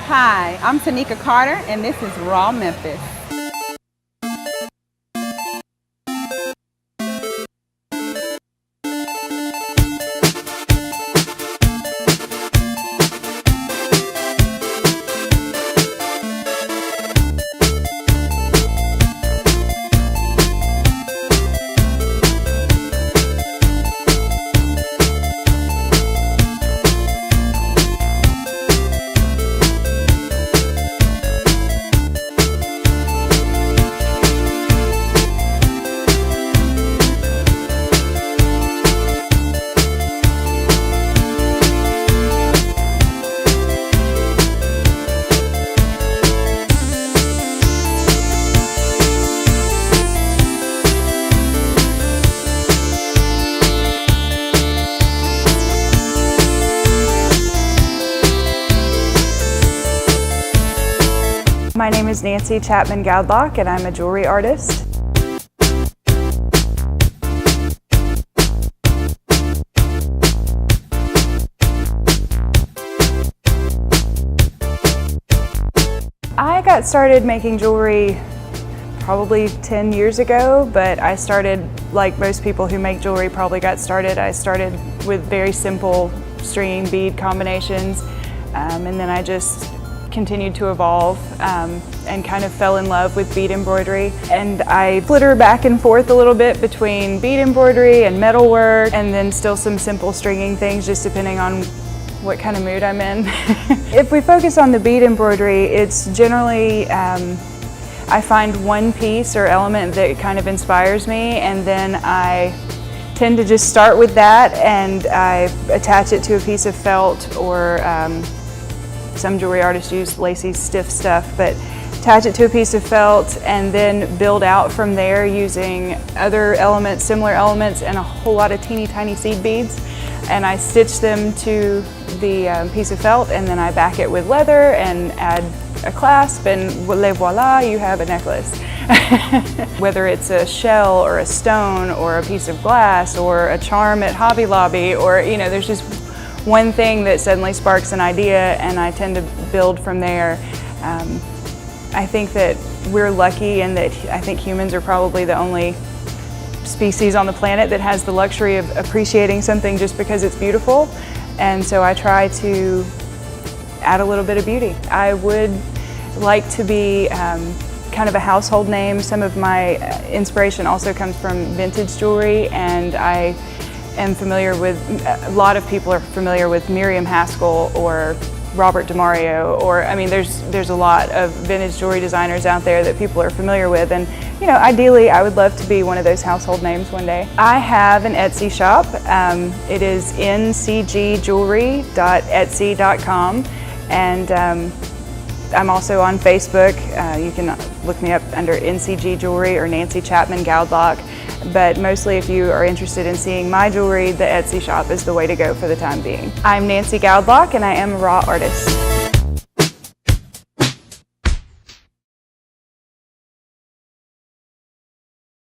Hi, I'm Tanika Carter, and this is Raw Memphis. My name is Nancy Chapman Goudelock, and I'm a jewelry artist. I got started making jewelry probably 10 years ago, but I started, like most people who make jewelry probably got started, I started with very simple stringing bead combinations, and then I just continued to evolve and kind of fell in love with bead embroidery. And I flitter back and forth a little bit between bead embroidery and metalwork, and then still some simple stringing things, just depending on what kind of mood I'm in. If we focus on the bead embroidery, it's generally, I find one piece or element that kind of inspires me, and then I tend to just start with that, and I attach it to a piece of felt, or some jewelry artists use lacy stiff stuff, but attach it to a piece of felt and then build out from there using other elements, similar elements, and a whole lot of teeny tiny seed beads. And I stitch them to the piece of felt, and then I back it with leather and add a clasp, and le voila, you have a necklace. Whether it's a shell or a stone or a piece of glass or a charm at Hobby Lobby, or there's just one thing that suddenly sparks an idea, and I tend to build from there. I think that we're lucky in that I think humans are probably the only species on the planet that has the luxury of appreciating something just because it's beautiful, and so I try to add a little bit of beauty. I would like to be kind of a household name. Some of my inspiration also comes from vintage jewelry, and I am familiar with, a lot of people are familiar with Miriam Haskell or Robert DeMario, or there's a lot of vintage jewelry designers out there that people are familiar with, and ideally I would love to be one of those household names one day. I have an Etsy shop. It is ncgjewelry.etsy.com, and I'm also on Facebook. You can look me up under NCG Jewelry or Nancy Chapman Goudelock. But mostly, if you are interested in seeing my jewelry, the Etsy shop is the way to go for the time being. I'm Nancy Goudelock, and I am a raw artist.